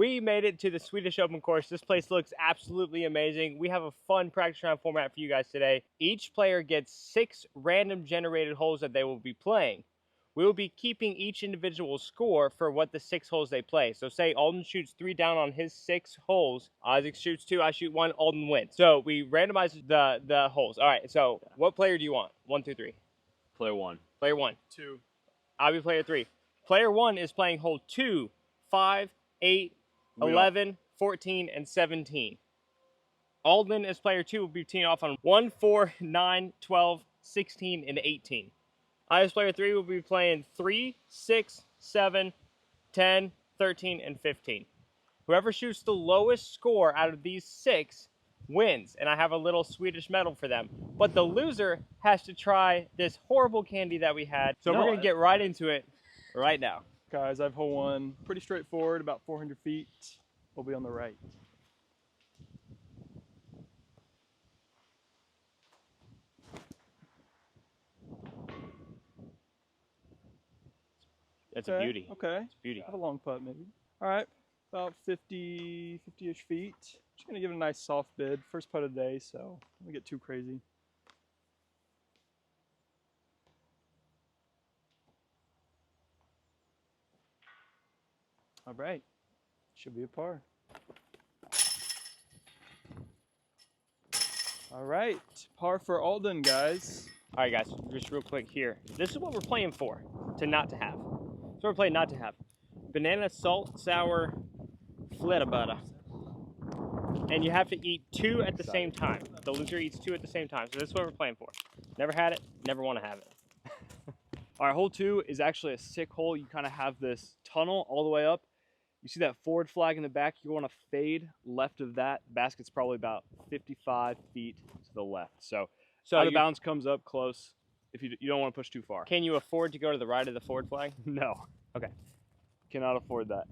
We made it to the Swedish Open course. This place looks absolutely amazing. We have a fun practice round format for you guys today. Each player gets 6 random generated holes that they will be playing. We will be keeping each individual score for what the 6 holes they play. So say Alden shoots 3 down on his 6 holes. Isaac shoots 2, I shoot 1, Alden wins. So we randomize the holes. All right, so what player do you want? 1, 2, 3. Player 1. Player 1. 2. I'll be player 3. Player 1 is playing hole 2, 5, 8, 11, 14, and 17. Alden as player 2 will be teeing off on 1, 4, 9, 12, 16, and 18. I as player 3 will be playing 3, 6, 7, 10, 13, and 15. Whoever shoots the lowest score out of these 6 wins, and I have a little Swedish medal for them. But the loser has to try this horrible candy that we had. So we're going to get right into it right now. Guys, I have hole 1. Pretty straightforward, about 400 feet. We'll be on the right. That's a beauty. Okay. It's a beauty. Have a long putt, maybe. All right, about 50-ish feet. Just going to give it a nice soft bid. First putt of the day, so I'm going to get too crazy. All right, should be a par. All right, par for Alden, guys. All right, guys, just real quick here. This is what we're playing for, not to have. So we're playing not to have. Banana, salt, sour, fleta butter. And you have to eat 2 at the same time. The loser eats 2 at the same time. So this is what we're playing for. Never had it, never want to have it. All right, hole 2 is actually a sick hole. You kind of have this tunnel all the way up. You see that forward flag in the back? You want to fade left of that. Basket's probably about 55 feet to the left. So out of bounds comes up close if you don't want to push too far. Can you afford to go to the right of the forward flag? No. Okay. Cannot afford that.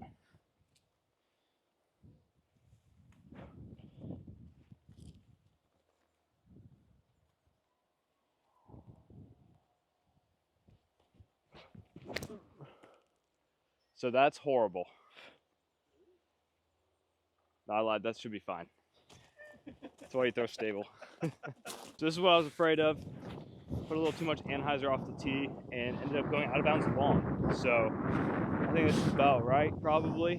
So that's horrible. No, I lied. That should be fine. That's why you throw stable. So this is what I was afraid of. Put a little too much Anheuser off the tee and ended up going out of bounds long. So I think this is about right, probably.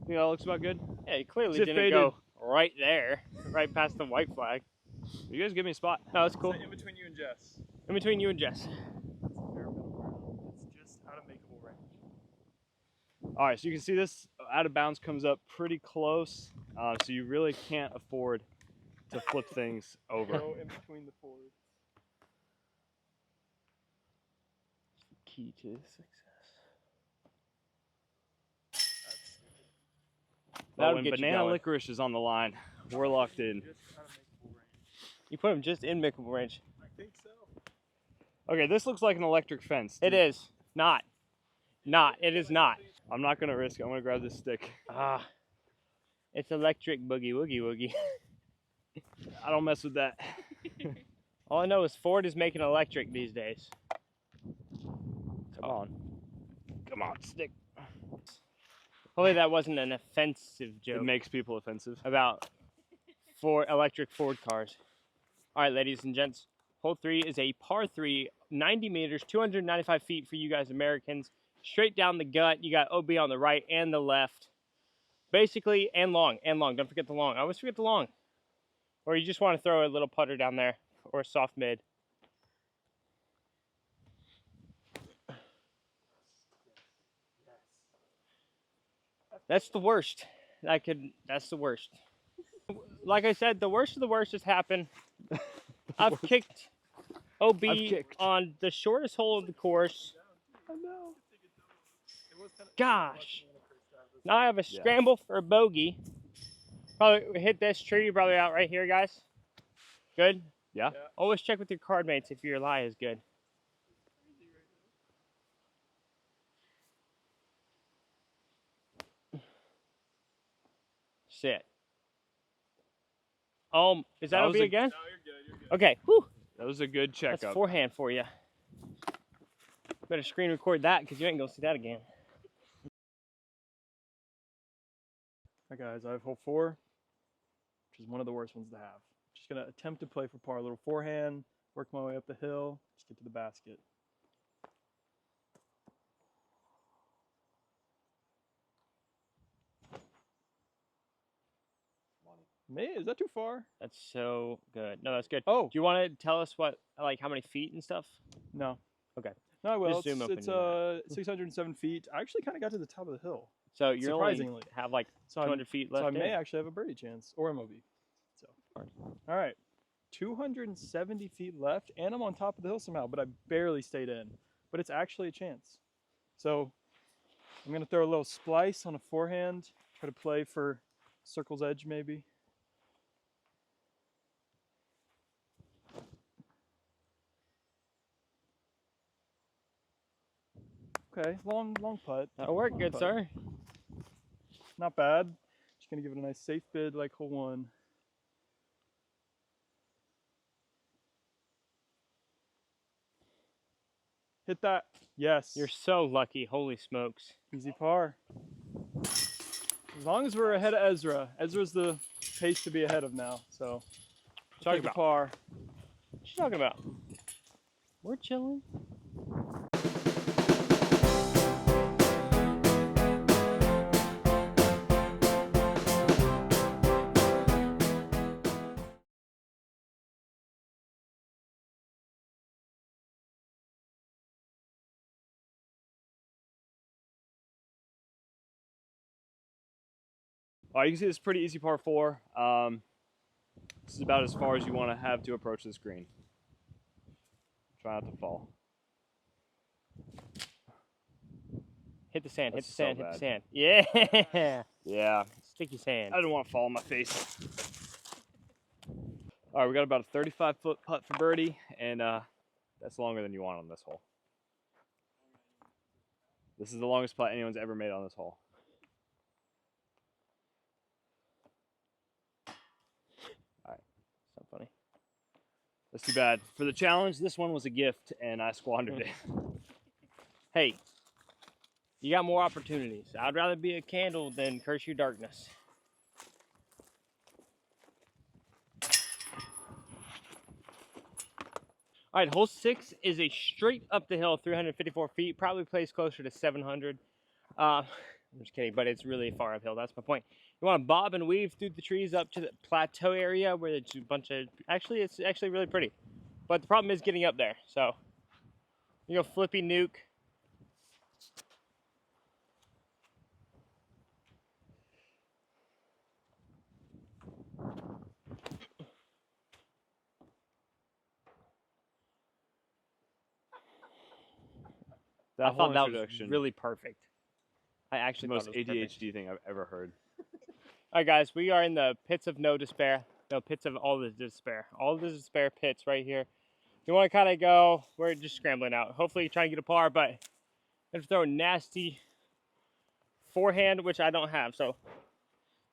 Think that looks about good? Yeah, you clearly didn't go right there, right past the white flag. You guys give me a spot. No, it's cool. In between you and Jess. In between you and Jess. It's just out of makeable range. All right, so you can see this out of bounds comes up pretty close. So you really can't afford to flip things over. Go in between the forwards. Key to success. But when banana licorice is on the line, we're locked in. You put them just in makeable range. I think so. Okay, this looks like an electric fence. It is not. It is not. I'm not gonna risk it. I'm gonna grab this stick. It's electric boogie woogie woogie. I don't mess with that. All I know is Ford is making electric these days. Come on. Come on, stick. Hopefully that wasn't an offensive joke. It makes people offensive. About electric Ford cars. All right, ladies and gents. Hole 3 is a par 3, 90 meters, 295 feet for you guys Americans. Straight down the gut. You got OB on the right and the left. Basically, and long. Don't forget the long. I always forget the long. Or you just want to throw a little putter down there or a soft mid. That's the worst. That's the worst. Like I said, the worst of the worst has happened. I've kicked OB on the shortest hole of the course. I know. Gosh. Now I have a scramble for a bogey. Probably hit this tree, probably out right here, guys. Good? Yeah. Always check with your card mates if your lie is good. Sit. Is that OB again? No, you're good. You're good. Okay. Whew. That was a good checkup. That's forehand for you. Better screen record that because you ain't gonna see that again. All right, guys, I have hole 4, which is one of the worst ones to have. Just gonna attempt to play for par, a little forehand, work my way up the hill, just get to the basket. Me? Is that too far? That's so good. No, that's good. Oh, Do you want to tell us what, like, how many feet and stuff? no. Okay. No, I will. Just zoom up It's into 607 feet. I actually kind of got to the top of the hill. So you only Surprisingly. have like So 200 feet left. So I may actually have a birdie chance or MOB. So, all right, 270 feet left, and I'm on top of the hill somehow, but I barely stayed in. But it's actually a chance. So I'm gonna throw a little splice on a forehand, try to play for circle's edge maybe. Okay, long putt. That'll work, Long good putt. sir. Not bad. Just gonna give it a nice safe bid like hole 1. Hit that. Yes. You're so lucky. Holy smokes. Easy par. As long as we're ahead of Ezra. Ezra's the pace to be ahead of now, so Talking take a about. par. What you talking about? We're chilling. All right, you can see it's pretty easy par 4. This is about as far as you want to have to approach this green. Try not to fall. Hit the sand, hit That's the sand, so hit the bad. sand. Yeah. Yeah, Sticky sand. I didn't want to fall on my face. All right, we got about a 35-foot putt for birdie, and that's longer than you want on this hole. This is the longest putt anyone's ever made on this hole. All right, it's not funny. That's too bad. For the challenge, this one was a gift, and I squandered it. Hey, you got more opportunities. I'd rather be a candle than curse you darkness. All right, hole 6 is a straight up the hill, 354 feet. Probably plays closer to 700. I'm just kidding, but it's really far uphill. That's my point. You want to bob and weave through the trees up to the plateau area where there's a bunch of. Actually, it's actually really pretty. But the problem is getting up there. So, you go flippy nuke. I That thought whole that was introduction, really perfect. I actually the most thought it was perfect. ADHD thing I've ever heard. All right, guys, we are in the pits of no despair. No, pits of all the despair. All the despair pits right here. You want to kind of go, we're just scrambling out. Hopefully trying to get a par, but I have to throw a nasty forehand, which I don't have. So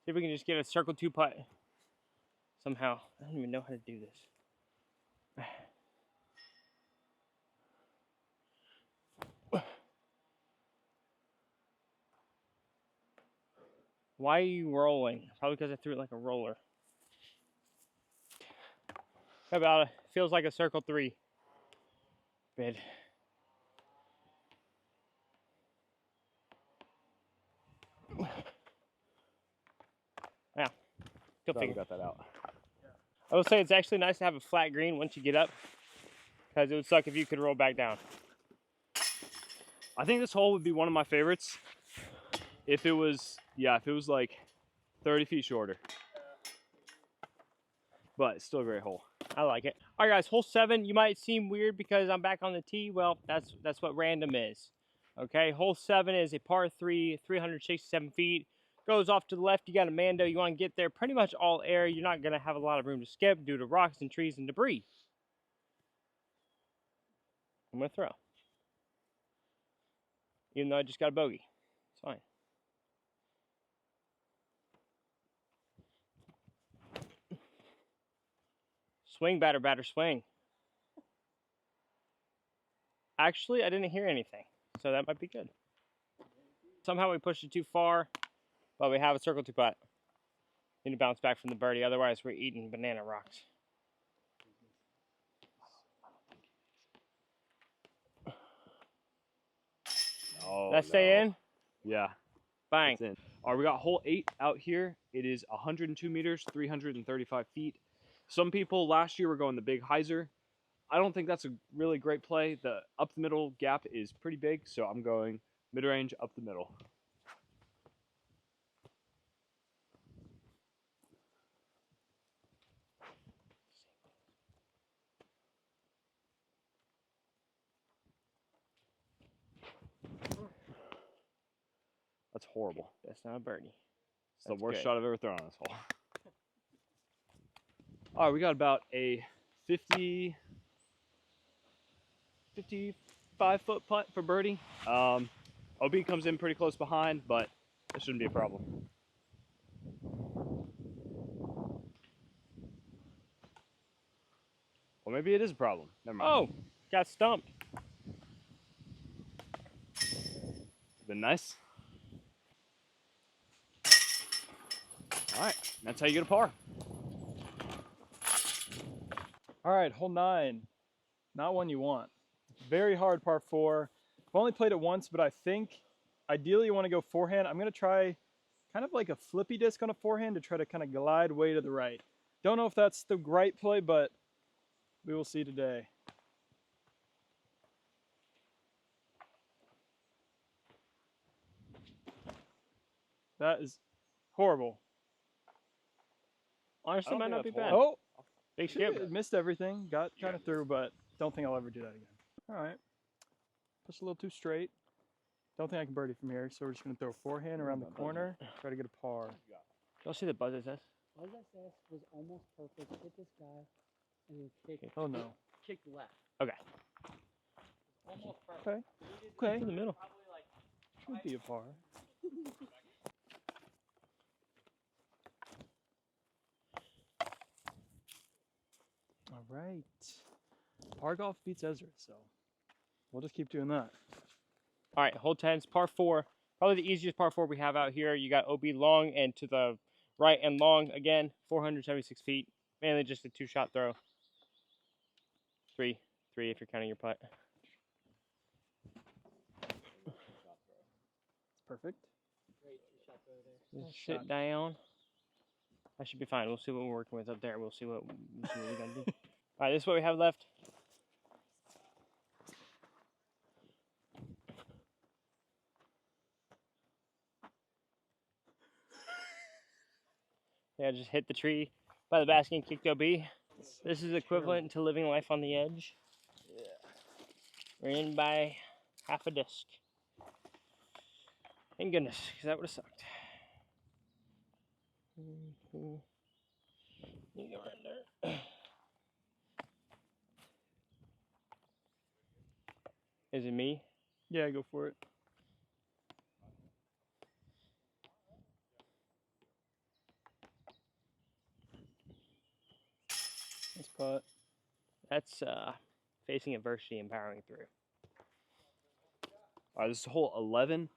see if we can just get a circle 2 putt somehow. I don't even know how to do this. Why are you rolling? Probably because I threw it like a roller. How about it? Feels like a circle 3 bid. Yeah, go Glad we figure. got that out. I will say it's actually nice to have a flat green once you get up, because it would suck if you could roll back down. I think this hole would be one of my favorites if it was, if it was like 30 feet shorter. But it's still a great hole. I like it. All right, guys, hole 7. You might seem weird because I'm back on the tee. Well, that's what random is. Okay, hole 7 is a par 3, 367 feet. Goes off to the left. You got a Mando. You want to get there pretty much all air. You're not going to have a lot of room to skip due to rocks and trees and debris. I'm going to throw. Even though I just got a bogey. It's fine. Swing, batter, batter, swing. Actually, I didn't hear anything, so that might be good. Somehow we pushed it too far, but we have a circle 2 putt. Need to bounce back from the birdie, otherwise we're eating banana rocks. Oh, That stay no. in? Yeah. Bang. It's in. All right, we got hole 8 out here. It is 102 meters, 335 feet. Some people last year were going the big hyzer. I don't think that's a really great play. The up the middle gap is pretty big, so I'm going mid-range up the middle. That's horrible. That's not a birdie. It's the That's worst good. shot I've ever thrown on this hole. All right, we got about a 55-foot putt for birdie. OB comes in pretty close behind, but it shouldn't be a problem. Well, maybe it is a problem. Never mind. Oh, got stumped. Been nice. All right, that's how you get a par. All right, hole 9. Not one you want. Very hard par 4. I've only played it once, but I think ideally you want to go forehand. I'm going to try kind of like a flippy disc on a forehand to try to kind of glide way to the right. Don't know if that's the right play, but we will see today. That is horrible. Honestly, might not be bad. Oh, Big skip. missed everything. Got kind of through, but don't think I'll ever do that again. All right. Just a little too straight. Don't think I can birdie from here, so we're just going to throw forehand around the corner, try to get a par. Y'all see the buzz it says? Buzz SS was almost perfect. Hit this guy and then kick. Oh, no. Kicked left. Okay. Almost perfect. Okay. Okay. In the middle. Should be a par. All right. Par golf beats Ezra, so we'll just keep doing that. All right, hole 10's par 4. Probably the easiest par 4 we have out here. You got OB long and to the right and long again, 476 feet. Mainly just a 2-shot throw. Three if you're counting your putt. Perfect. Great shot throw there. Just sit down. I should be fine. We'll see what we're working with up there. We'll see what we're gonna do. All right, this is what we have left. Yeah, just hit the tree by the basket and kicked OB. This is equivalent to living life on the edge. Yeah. We're in by half a disc. Thank goodness, because that would have sucked. You go right there. Is it me? Yeah, go for it. Nice putt. That's facing adversity and powering through. All right, this is hole 11.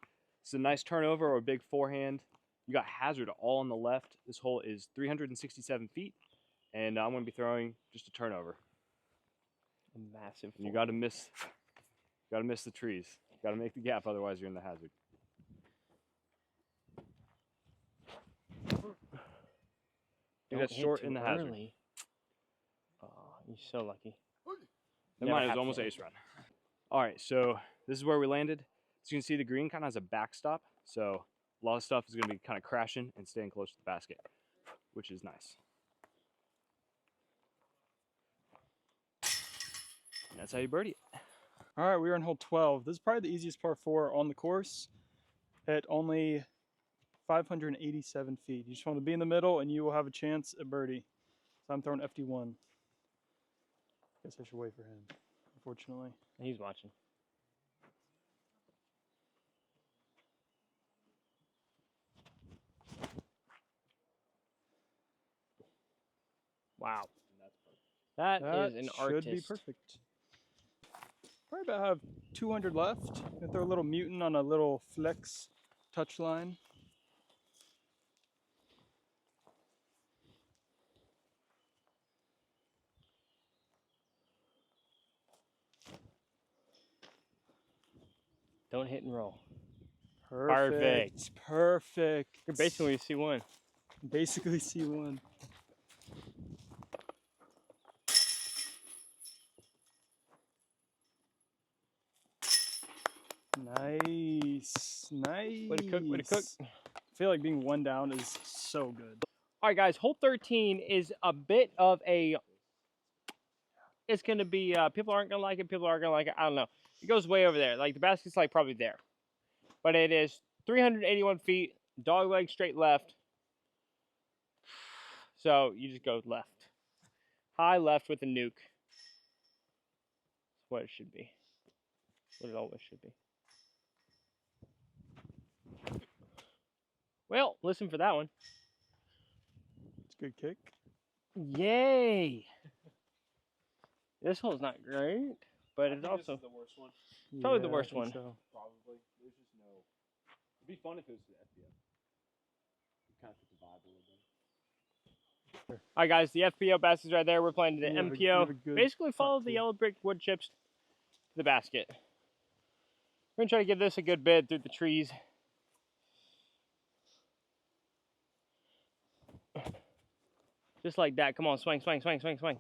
It's a nice turnover or a big forehand. You got hazard all on the left. This hole is 367 feet, and I'm going to be throwing just a turnover. A massive. And you got to miss the trees. You got to make the gap, otherwise you're in the hazard. You got short in the hazard. Early. Oh, you're so lucky. Never mind, it was almost ace run. All right, so this is where we landed. So you can see the green kind of has a backstop, so a lot of stuff is going to be kind of crashing and staying close to the basket, which is nice. And that's how you birdie it. All right, we're on hole 12. This is probably the easiest par 4 on the course at only 587 feet. You just want to be in the middle and you will have a chance at birdie. So I'm throwing FD1. Guess I should wait for him, unfortunately. He's watching. Wow. That is an artist. Should be perfect. Probably about have 200 left. Gonna throw a little mutant on a little flex touch line. Don't hit and roll. Perfect. Perfect. You're basically C1. Basically C1. Nice. Nice. Way to cook, way to cook. I feel like being one down is so good. All right, guys, hole 13 is a bit of a, it's going to be, people aren't going to like it, people aren't going to like it, I don't know. It goes way over there. Like, the basket's like probably there. But it is 381 feet, dog leg straight left. So you just go left. High left with a nuke. That's what it should be. What it always should be. Well, listen for that one. It's a good kick. Yay! This hole's not great, but it's also the worst one. probably the Yeah, worst I think one. so. Probably. There's just no. It'd be fun if it was the FBO. Kind of fit the vibe a little bit. All right, guys, the FPO basket's right there. We're playing the You have a MPO. good Basically, follow putt, the too. yellow brick wood chips to the basket. We're gonna try to give this a good bid through the trees. Just like that. Come on, swing, swing, swing, swing, swing.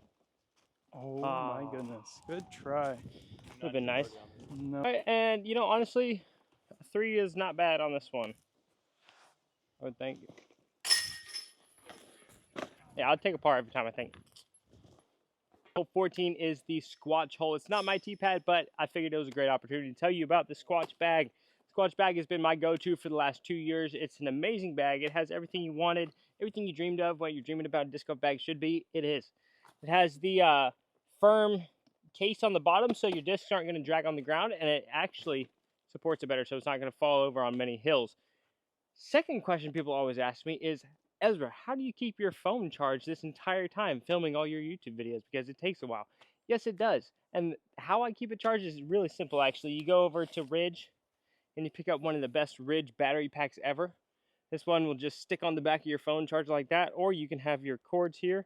Oh my Oh. goodness. Good try. Would have been nice. No. All right, and you know, honestly, 3 is not bad on this one. I would think. Yeah, I'll take a par every time, I think. Hole 14 is the Squatch hole. It's not my tee pad, but I figured it was a great opportunity to tell you about the Squatch bag. Squatch bag has been my go-to for the last 2 years. It's an amazing bag. It has everything you wanted, everything you dreamed of, what you're dreaming about a disc golf bag should be. It is. It has the firm case on the bottom, so your discs aren't going to drag on the ground, and it actually supports it better, so it's not going to fall over on many hills. Second question people always ask me is, Ezra, how do you keep your phone charged this entire time filming all your YouTube videos? Because it takes a while. Yes, it does. And how I keep it charged is really simple, actually. You go over to Ridge, and you pick up one of the best Ridge battery packs ever. This one will just stick on the back of your phone, charge like that, or you can have your cords here.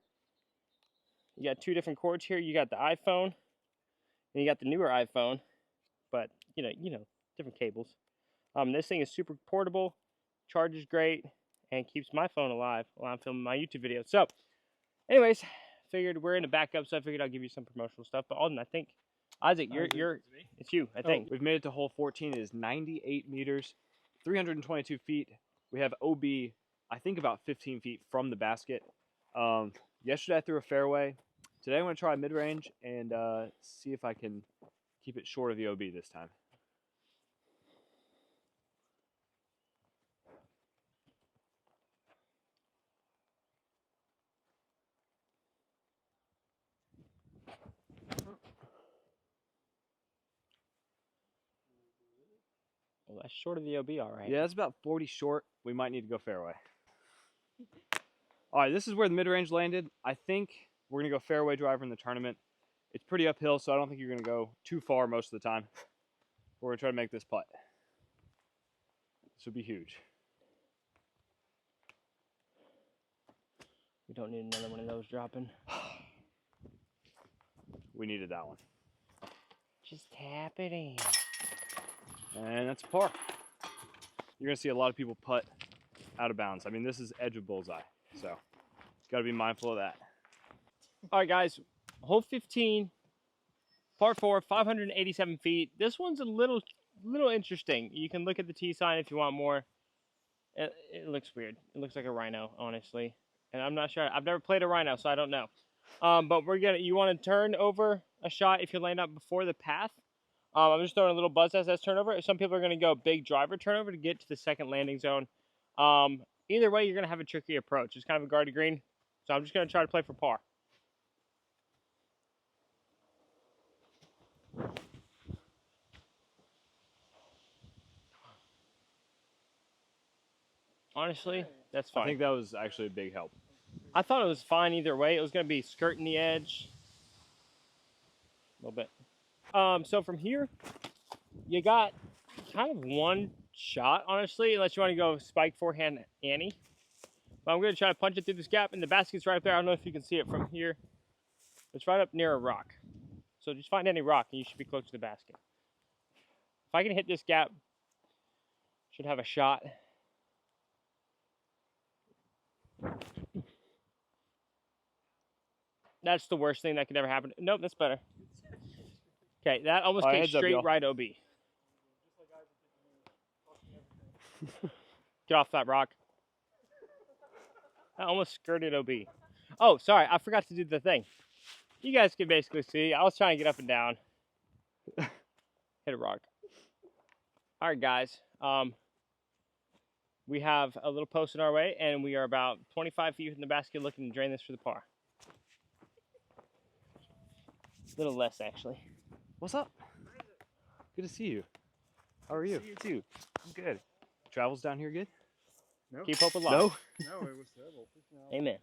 You got 2 different cords here. You got the iPhone, and you got the newer iPhone, but you know, different cables. This thing is super portable, charges great, and keeps my phone alive while I'm filming my YouTube videos. So, anyways, figured we're in a backup, so I figured I'll give you some promotional stuff. But Alden, I think, Isaac, it's you, I think. We've made it to hole 14. It is 98 meters, 322 feet. We have OB, I think about 15 feet from the basket. Yesterday I threw a fairway. Today I'm going to try mid-range and see if I can keep it short of the OB this time. Well, that's short of the OB, all right. Yeah, that's about 40 short. We might need to go fairway. All right, this is where the mid-range landed. I think we're going to go fairway driver in the tournament. It's pretty uphill, so I don't think you're going to go too far most of the time. We're going to try to make this putt. This would be huge. We don't need another one of those dropping. We needed that one. Just tap it in. And that's a par. You're going to see a lot of people putt out of bounds. I mean, this is edge of bullseye, so got to be mindful of that. All right, guys, hole 15, par 4, 587 feet. This one's a little interesting. You can look at the tee sign if you want more. It looks weird. It looks like a rhino, honestly, and I'm not sure. I've never played a rhino, so I don't know. But you want to turn over a shot if you're laying up before the path. I'm just throwing a little buzz as turnover. Some people are going to go big driver turnover to get to the second landing zone. Either way, you're going to have a tricky approach. It's kind of a guarded green, so I'm just going to try to play for par. Honestly, that's fine. I think that was actually a big help. I thought it was fine either way. It was going to be skirting the edge a little bit. So from here, you got kind of one shot, honestly, unless you want to go spike forehand Annie. But I'm going to try to punch it through this gap, and the basket's right up there. I don't know if you can see it from here. It's right up near a rock. So just find any rock, and you should be close to the basket. I can hit this gap, should have a shot. That's the worst thing that could ever happen. Nope, that's better. Okay, that almost All right, came heads up, straight y'all. right OB. Get off that rock. That almost skirted OB. Oh, sorry, I forgot to do the thing. You guys can basically see, I was trying to get up and down. Hit a rock. All right, guys. We have a little post in our way, and we are about 25 feet from the basket looking to drain this for the par. A little less, actually. What's up? Good to see you. How are you? See you too. I'm good. Travels down here good? No. Keep hope alive. No? No, it was terrible. Amen.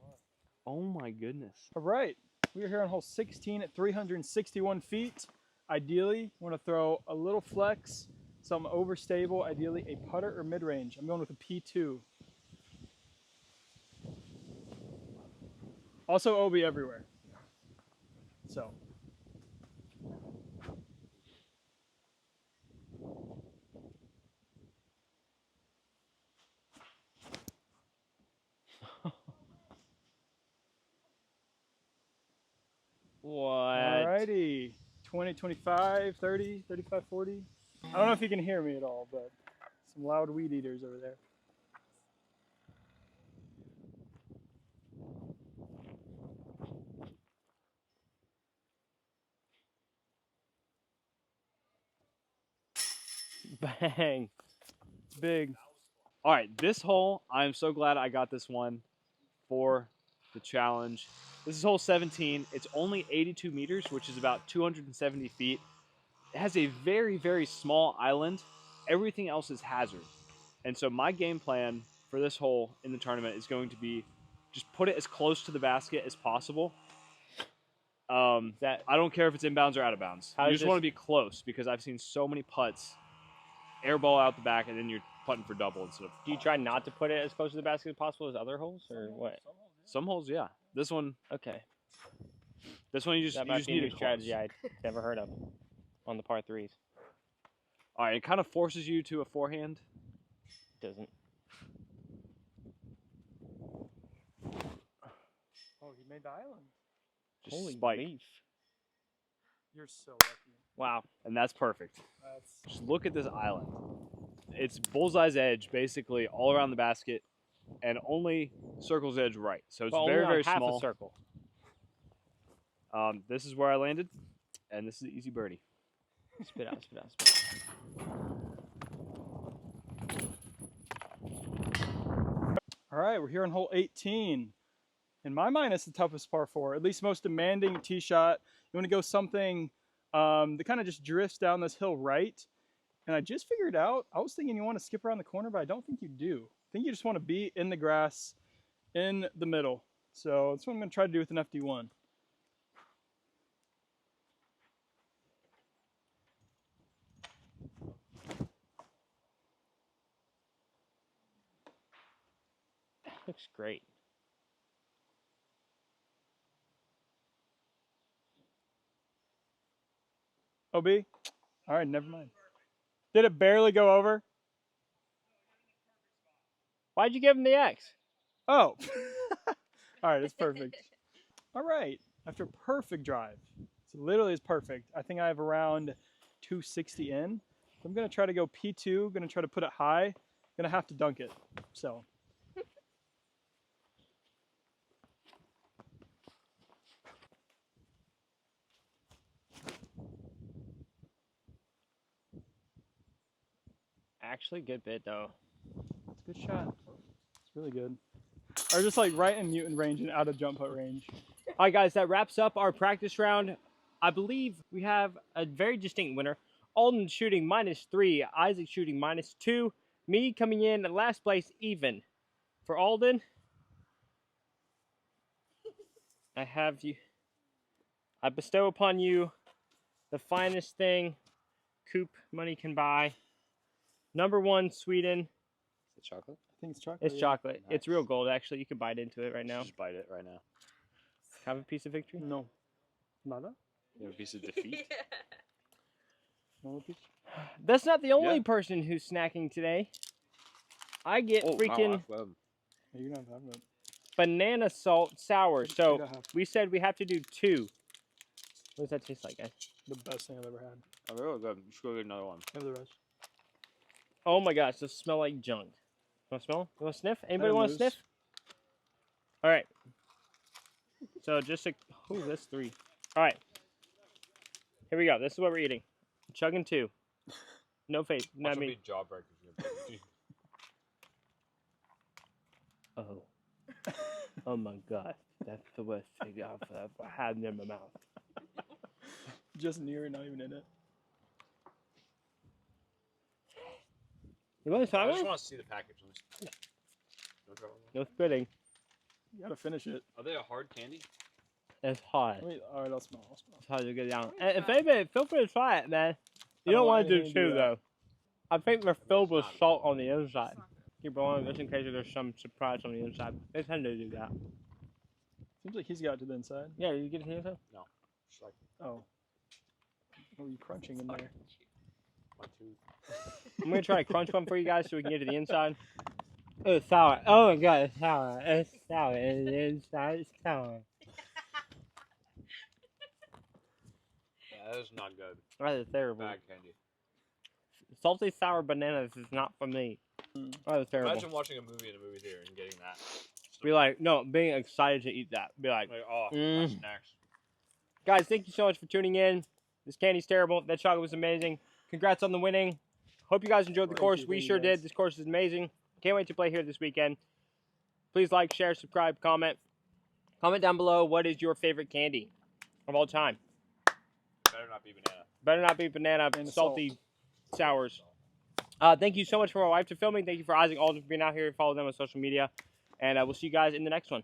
Oh my goodness. All right, we are here on hole 16 at 361 feet. Ideally, want to throw a little flex, some overstable, ideally a putter or mid-range. I'm going with a P2. Also OB everywhere. So. What? Alrighty, 20, 25, 30, 35, 40. I don't know if you can hear me at all, but some loud weed eaters over there. Bang. Big. All right, this hole, I'm so glad I got this one for the challenge. This is hole 17. It's only 82 meters, which is about 270 feet. It has a very, very small island. Everything else is hazard. And so my game plan for this hole in the tournament is going to be just put it as close to the basket as possible. I don't care if it's inbounds or out of bounds. You just want to be close because I've seen so many putts air ball out the back and then you're putting for double instead of. Do you try not to put it as close to the basket as possible as other holes, or what? Some holes, yeah. This one, Okay. this one you just That might be a need new it strategy close. I'd never heard of on the par threes. All right, it kind of forces you to a forehand. Doesn't. Oh, he made the island. Just Holy spike. leaf. You're so lucky. Wow. And that's perfect. That's Just look at this island. It's bullseye's edge, basically all around the basket, and only circle's edge right. So it's Well, very, only on very half small. a circle. This is where I landed, and this is an easy birdie. Spit out, spit out, spit out. all right. We're here on hole 18. In my mind, it's the toughest par 4, at least most demanding tee shot. You want to go something that kind of just drifts down this hill right. And I just figured out, I was thinking you want to skip around the corner, but I don't think you do. I think you just want to be in the grass in the middle. So that's what I'm going to try to do with an FD1. Looks great. OB? All right, never mind. Did it barely go over? Why'd you give him the X? Oh. All right, it's perfect. All right, after a perfect drive. So literally it's perfect. I think I have around 260 in. So I'm going to try to go P2, going to try to put it high. Going to have to dunk it. So. Actually, good bit though. It's a good shot. It's really good. Or just like right in mutant range and out of jump putt range. All right, guys, that wraps up our practice round. I believe we have a very distinct winner. Alden shooting -3, Isaac shooting -2, me coming in at last place even. For Alden, I bestow upon you the finest thing Coop money can buy. #1 Sweden. Is it chocolate? I think it's chocolate. It's yeah. chocolate. Nice. It's real gold, actually. You can bite into it right now. Just bite it right now. Have a piece of victory. No. Nada? You have a piece of defeat. No piece? That's not the only person who's snacking today. I get freaking Yeah, you're not having it. banana salt sour. So Take a half. we said we have to do 2. What does that taste like, guys? The best thing I've ever had. Oh, really good. You should go get another one. Have the rest. Oh my gosh, those smell like junk. You want to smell? You want to sniff? Anybody want to lose. sniff? All right. So just a, that's 3. All right. Here we go. This is what we're eating. Chugging 2. No face. No, I mean. Jawbreakers. Oh. Oh my god. That's the worst thing I've ever had in my mouth. Just near it, not even in it. You want to I try just one? want to see the package. No trouble. No spitting. You gotta finish it. Are they a hard candy? It's hot. Alright, I'll smell. It's hard to get down. And if anybody, feel free to try it, man. You I don't don't want want to do anything to do 2, that. though. I think they're filled with salt on the inside. Keep rolling just in case there's some surprise on the inside. They tend to do that. Seems like he's got to the inside. Yeah, you get to the inside? Just like Oh. What are you crunching in there? my tooth. I'm going to try to crunch one for you guys so we can get to the inside. It's sour. Oh my god, it's sour. It's sour. And the inside is sour. Yeah, that is not good. That is terrible. Bad candy. Salty sour bananas is not for me. That is terrible. Imagine watching a movie in a movie theater and getting that. Be like, no, being excited to eat that. Be like, Like, oh, my Mm. snacks. guys, thank you so much for tuning in. This candy's terrible. That chocolate was amazing. Congrats on the winning. Hope you guys enjoyed the Thank course. you, We thank you, sure guys. did. This course is amazing. Can't wait to play here this weekend. Please like, share, subscribe, comment. Comment down below what is your favorite candy of all time. Better not be banana. Better not be banana, And salty sours. Thank you so much for my wife for filming. Thank you for Isaac Alden for being out here. Follow them on social media. And we'll see you guys in the next one.